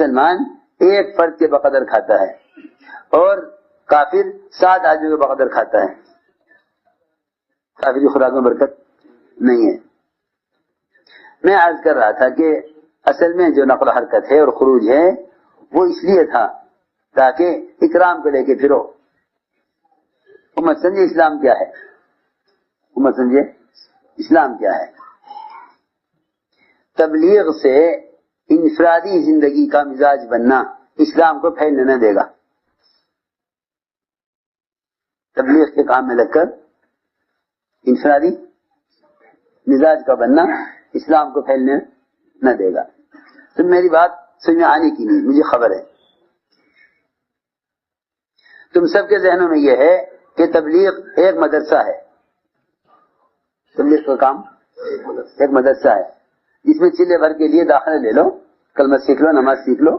مسلمان ایک فرد کے بقدر کھاتا ہے اور کافر 7 آدمیوں کے بقدر کھاتا ہے. کافر کی خوراک میں برکت نہیں ہے. میں عرض کر رہا تھا کہ اصل میں جو نقل و حرکت ہے اور خروج ہے وہ اس لیے تھا تاکہ اکرام کو لے کے پھرو. امت سمجھے اسلام کیا ہے, امت سمجھے اسلام کیا ہے. تبلیغ سے انفرادی زندگی کا مزاج بننا اسلام کو پھیلنے نہ دے گا. تبلیغ کے کام میں لگ کر انفرادی مزاج کا بننا اسلام کو پھیلنے نہ دے گا. تو میری بات سمجھ میں آنے کی نہیں, مجھے خبر ہے. تم سب کے ذہنوں میں یہ ہے کہ تبلیغ ایک مدرسہ ہے. تبلیغ کا کام ایک مدرسہ ہے جس میں چلے بھر کے لیے داخلہ لے لو, کلمہ سیکھ لو, نماز سیکھ لو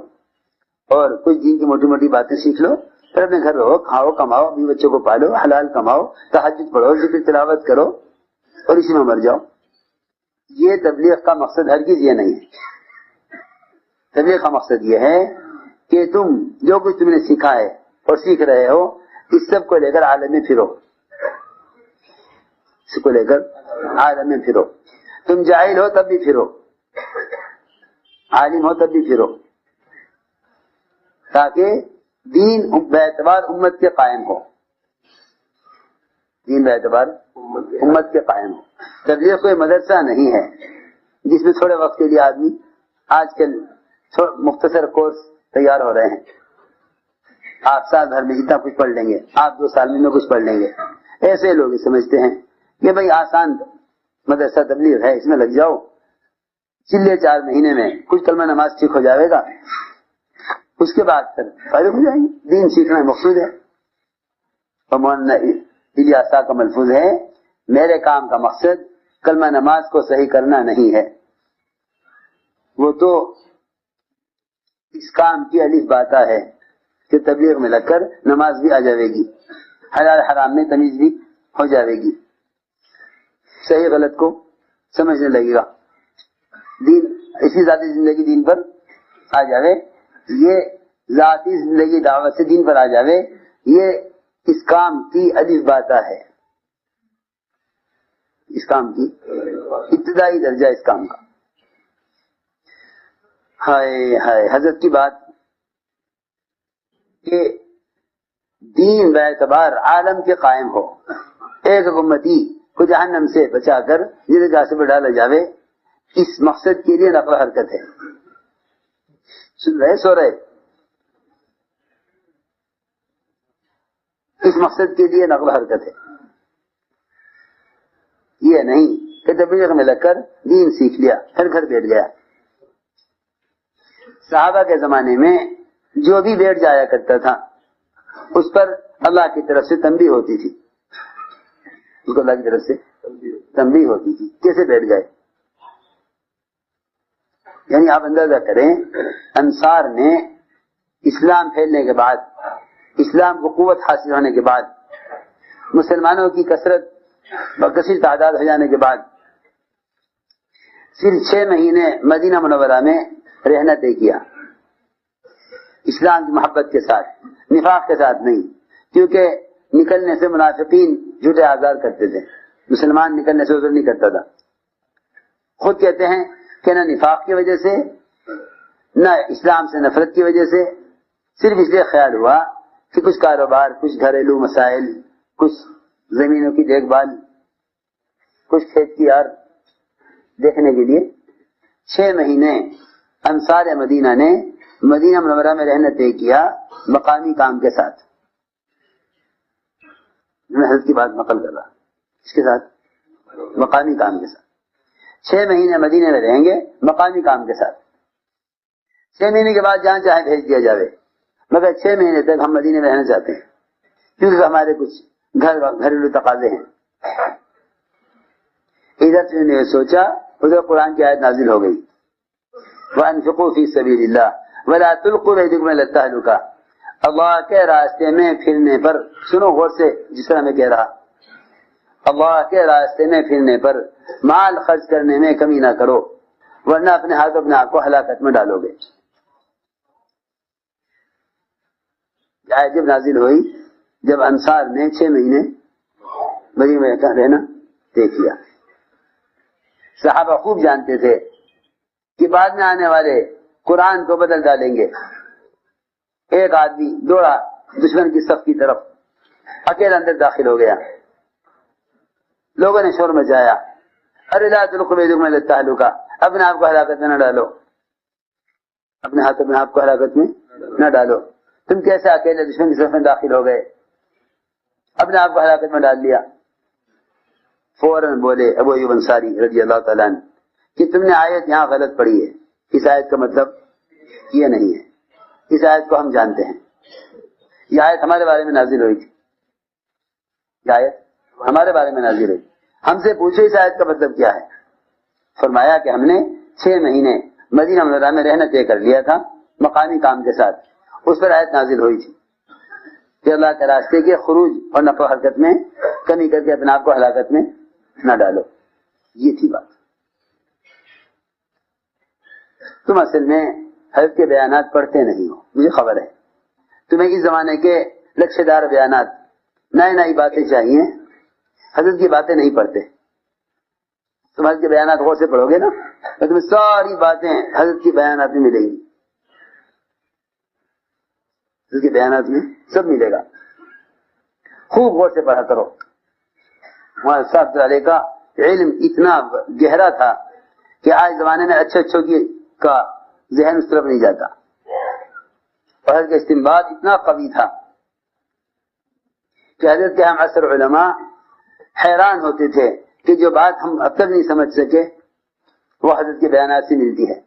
اور کچھ دین کی موٹی موٹی باتیں سیکھ لو, پھر اپنے گھر رہو, کھاؤ, کماؤ, اپنے بچوں کو پالو, حلال کماؤ, تہجد پڑھو, ذکر تلاوت کرو اور اسی میں مر جاؤ. یہ تبلیغ کا مقصد ہرگز یہ نہیں ہے. تبلیغ کا مقصد یہ ہے کہ تم جو کچھ تم نے سیکھا ہے اور سیکھ رہے ہو اس سب کو لے کر عالم میں پھرو, اس کو لے کر عالم میں پھرو. تم جاہل ہو تب بھی پھرو, عالم ہو تب بھی پھرو, تاکہ دین باعتبار امت کے قائم ہو. دین باعتبار امت کے قائم ہو. تبلیغ کوئی مدرسہ نہیں ہے جس میں تھوڑے وقت کے لیے آدمی, آج کل مختصر کورس تیار ہو رہے ہیں, آپ سال بھر میں اتنا کچھ پڑھ لیں گے, آپ 2 سال میں کچھ پڑھ لیں گے. ایسے لوگ سمجھتے ہیں کہ بھئی آسان مدرسہ تبلیغ ہے, اس میں لگ جاؤ, چلے 4 مہینے میں کچھ کلمہ نماز ٹھیک ہو جائے گا, اس کے بعد پھر فارغ ہو جائیں گے. دین سیکھنا مقصود ہے. مولانا الیاسا کا ملفوظ ہے, میرے کام کا مقصد کلمہ نماز کو صحیح کرنا نہیں ہے. وہ تو اس کام کی الف باتا ہے کہ تبلیغ میں لگ کر نماز بھی آ جائے گی, حلال حرام میں تمیز بھی ہو جائے گی, صحیح غلط کو سمجھنے لگے گا, دین اسی ذاتی زندگی دین پر آ جاوے, یہ ذاتی زندگی دعوت سے دین پر آ جاوے, یہ اس کام کی الف باتا ہے. اس کام کی ابتدائی درجہ اس کام کا. ہائے ہائے حضرت کی بات کہ دین باعتبار عالم کے قائم ہو, ایک امتی کو جہنم سے بچا کر جنگاہ سے ڈالا جاوے, اس مقصد کے لیے نقل و حرکت ہے. سن رہے, سو رہے, اس مقصد کے لیے نقل و حرکت ہے. یہ نہیں کہ تبلیغ میں لگ کر دین سیکھ لیا پھر گھر بیٹھ گیا. صحابہ کے زمانے میں جو بھی بیٹھ جایا کرتا تھا اس پر اللہ کی طرف سے تنبیہ ہوتی تھی, اس کو اللہ کی طرف سے تنبیہ ہوتی تھی. کیسے بیٹھ گئے؟ یعنی آپ اندازہ کریں, انصار نے اسلام پھیلنے کے بعد, اسلام کو قوت حاصل ہونے کے بعد, مسلمانوں کی کثرت کثیر تعداد ہو جانے کے بعد صرف 6 مہینے مدینہ منورہ میں رہنا طے کیا, اسلام کی محبت کے ساتھ, نفاق کے ساتھ نہیں, کیونکہ نکلنے سے منافقین جھوٹے آزار کرتے تھے, مسلمان نکلنے سے عذر نہیں کرتا تھا. خود کہتے ہیں کہ نہ نفاق کی وجہ سے نہ اسلام سے نفرت کی وجہ سے, صرف اس لیے خیال ہوا کہ کچھ کاروبار, کچھ گھریلو مسائل, کچھ زمینوں کی دیکھ بھال, کچھ کھیت کی یار دیکھنے کے لیے 6 مہینے انصار مدینہ نے مدینہ منورہ میں رہنا طے کیا مقامی کام کے ساتھ. میں حضرت کی بات نقل کر رہا, اس کے ساتھ مقامی کام کے ساتھ 6 مہینے مدینہ میں رہیں گے مقامی کام کے ساتھ. 6 مہینے کے بعد جہاں چاہے بھیج دیا جائے, مگر 6 مہینے تک ہم مدینہ میں رہنا چاہتے ہیں کیونکہ ہمارے کچھ گھریلو تقاضے ہیں. ادھر سے نے سوچا, ادھر قرآن کی آیت نازل ہو گئی, وَأَنفِقُوا فِي سَبِيلِ اللَّهِ وَلَا تُلْقُوا بِأَيْدِيكُمْ إِلَى التَّهْلُكَةِ. اللہ کے راستے میں پھرنے پر, سنو غور سے جس طرح میں کہہ رہا, اللہ کے راستے میں پھرنے پر مال خرچ کرنے میں کمی نہ کرو ورنہ اپنے ہاتھ اپنے آپ کو ہلاکت میں ڈالو گے. آیت جب نازل ہوئی جب انصار نے 6 مہینے مدینے میں رہنا طے کیا. صحابہ خوب جانتے تھے کہ بعد میں آنے والے قرآن کو بدل ڈالیں گے. ایک آدمی دوڑا دشمن کی صف کی طرف, اکیلا اندر داخل ہو گیا. لوگوں نے شور مچایا, ارے لا تلقوا بأيديكم إلى التهلكة, اپنے آپ کو ہلاکت میں نہ ڈالو, اپنے آپ کو ہلاکت میں نہ ڈالو. تم کیسے اکیلے دشمن کی صف میں داخل ہو گئے, اپنے آپ کو ہلاکت میں ڈال لیا. فوراً بولے ابو ایوب انصاری رضی اللہ تعالیٰ عنہ کہ تم نے آیت یہاں غلط پڑھی ہے, اس آیت کا مطلب یہ نہیں ہے, اس آیت کو ہم جانتے ہیں. یہ آیت ہمارے بارے میں نازل ہوئی تھی, یہ آیت ہمارے بارے میں نازل ہوئی. ہم سے پوچھو اس آیت کا مطلب کیا ہے. فرمایا کہ ہم نے 6 مہینے مدینہ منورہ میں رہنا طے کر لیا تھا مقامی کام کے ساتھ. اس پر آیت نازل ہوئی تھی کہ اللہ کے راستے کے خروج اور نفع حرکت میں کمی کر کے اپنے آپ کو ہلاکت میں نہ ڈالو. یہ تھی بات. تم اصل میں حضرت کے بیانات پڑھتے نہیں ہو, مجھے خبر ہے. تمہیں اس زمانے کے لکشے دار بیانات, نئی نئی باتیں چاہیے, حضرت کی باتیں نہیں پڑھتے. تم حضرت کے بیانات غور سے پڑھو گے نا تو تمہیں ساری باتیں حضرت کی بیانات میں ملیں گی, حضرت کے بیانات میں سب ملے گا. خوب غور سے پڑھا کرو. وہاں صاحب علیہ کا علم اتنا گہرا تھا کہ آج زمانے میں اچھوں کا ذہن اس طرف نہیں جاتا. اور حضرت کا استنباط اتنا قوی تھا کہ حضرت کے ہم عصر علماء حیران ہوتے تھے کہ جو بات ہم اب تک نہیں سمجھ سکے وہ حضرت کے بیانات سے ملتی ہے.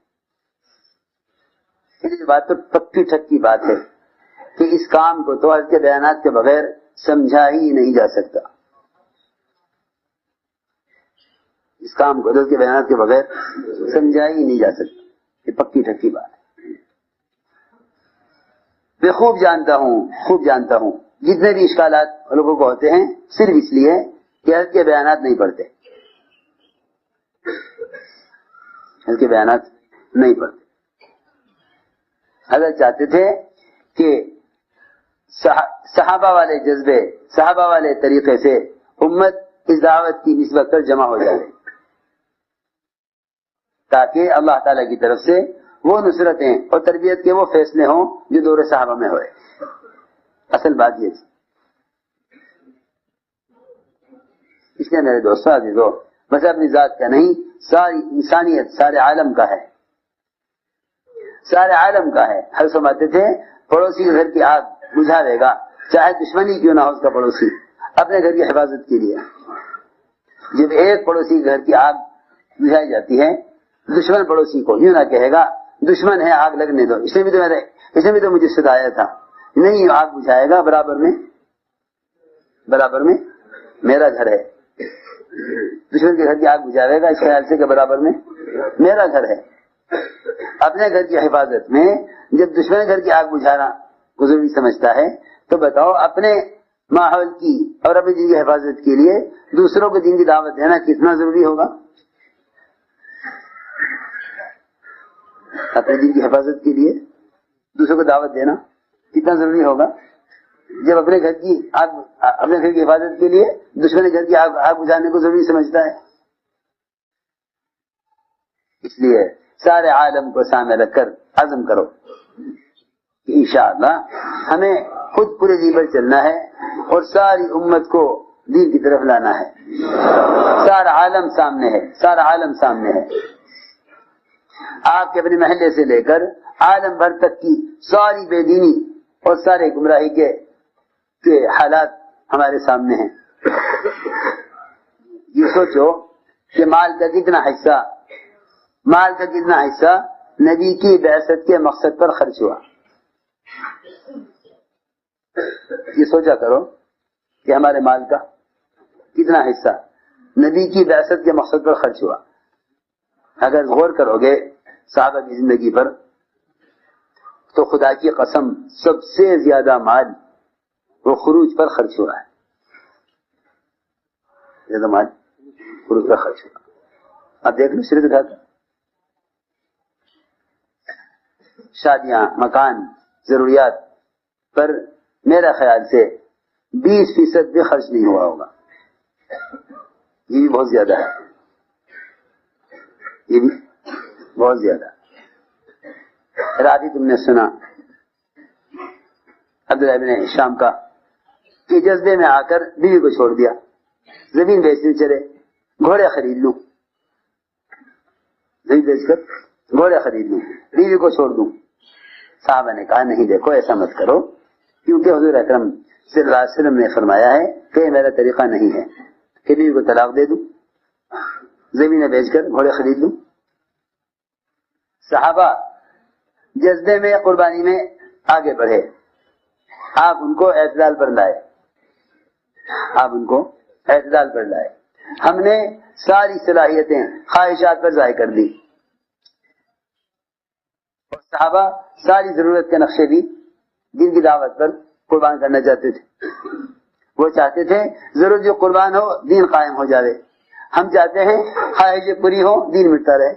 یہ بات تو پکی ٹھکی بات ہے کہ اس کام کو تو حضرت کے بیانات کے بغیر سمجھا ہی نہیں جا سکتا. اس کام کو حضرت کے بیانات کے بغیر سمجھا ہی نہیں جا سکتا. یہ پکی ٹھکی بات ہے. میں خوب جانتا ہوں جتنے بھی اشکالات لوگوں کو ہوتے ہیں صرف اس لیے کہ حضرت کے بیانات نہیں پڑھتے. حضرت کے بیانات نہیں پڑھتے. حضرت چاہتے تھے کہ صحابہ والے جذبے, صحابہ والے طریقے سے امت اس دعوت کی نسبت پر جمع ہو جائے تاکہ اللہ تعالیٰ کی طرف سے وہ نصرتیں اور تربیت کے وہ فیصلے ہوں جو دور صحابہ میں ہوئے. اصل بات یہ تھی. اس لیے میرے دوستوں عزیزو, بس اپنی ذات کا نہیں, ساری انسانیت سارے عالم کا ہے, سارے عالم کا ہے. ہر سمجھتے تھے پڑوسی کے گھر کی آگ بجھا دے گا, چاہے دشمنی کیوں نہ ہو اس کا پڑوسی, اپنے گھر کی حفاظت کے لیے. جب ایک پڑوسی کے گھر کی آگ بجھائی جاتی ہے, دشمن پڑوسی کو یوں نہ کہے گا دشمن ہے آگ لگنے دو, اس نے بھی تو مجھے ستایا تھا. نہیں, آگ بجھائے گا برابر میں میرا گھر ہے. دشمن کے گھر کی آگ بجھاوے گا اس خیال سے کہ برابر میں میرا گھر ہے. اپنے گھر کی حفاظت میں جب دشمن گھر کی آگ بجھانا کو ضروری سمجھتا ہے تو بتاؤ اپنے ماحول کی اور اپنی دین کی حفاظت کے لیے دوسروں کو دین کی دعوت دینا کتنا ضروری ہوگا. اپنے دین کی حفاظت کے لیے دوسروں کو دعوت دینا کتنا ضروری ہوگا جب اپنے گھر کی حفاظت کے لیے دشمن گھر کی آگ بجھانے کو ضروری سمجھتا ہے. اس لیے سارے عالم کو سامنے رکھ کر عزم کرو کہ انشاءاللہ ہمیں خود پورے جی پر چلنا ہے اور ساری امت کو دین کی طرف لانا ہے. سارا عالم سامنے ہے. آپ کے اپنے محلے سے لے کر عالم بھر تک کی ساری بے دینی اور سارے گمراہی کے حالات ہمارے سامنے ہیں. یہ سوچو کہ مال کا کتنا حصہ نبی کی بعثت کے مقصد پر خرچ ہوا. یہ سوچا کرو کہ ہمارے مال کا کتنا حصہ نبی کی بعثت کے مقصد پر خرچ ہوا. اگر غور کرو گے صحابہ کی زندگی پر تو خدا کی قسم سب سے زیادہ مال وہ خروج پر خرچ ہوا ہے. زیادہ مال خروج پر خرچ ہوا. اب دیکھ لو شرک تھا, شادیاں, مکان, ضروریات پر میرا خیال سے 20% بھی خرچ نہیں ہوا ہوگا. یہ بھی بہت زیادہ ہے, یہ بھی بہت زیادہ. رات ہی تم نے سنا عبداللہ بن شام کا کہ جذبے میں آ کر بیوی کو چھوڑ دیا, زمین بیچنے چلے, گھوڑے خرید لوں, زمین بیچ کر گھوڑے خرید لوں, بیوی کو چھوڑ دوں. صحابہ نے کہا نہیں دیکھو ایسا مت کرو, کیونکہ حضور اکرم صلی اللہ علیہ وسلم نے فرمایا ہے کہ میرا طریقہ نہیں ہے کہ بیوی کو طلاق دے دوں, زمینیں بیچ کر گھوڑے خرید لوں. صحابہ جذبے میں قربانی میں آگے بڑھے, آپ ان کو اعتدال پر لائے, آپ ان کو اعتدال پر لائے. ہم نے ساری صلاحیتیں خواہشات پر ظاہر کر دی, اور صحابہ ساری ضرورت کے نقشے بھی دین کی دعوت پر قربان کرنا چاہتے تھے. وہ چاہتے تھے ضرور جو قربان ہو دین قائم ہو جاوے, ہم چاہتے ہیں خواہشیں پوری ہو دین مٹتا رہے.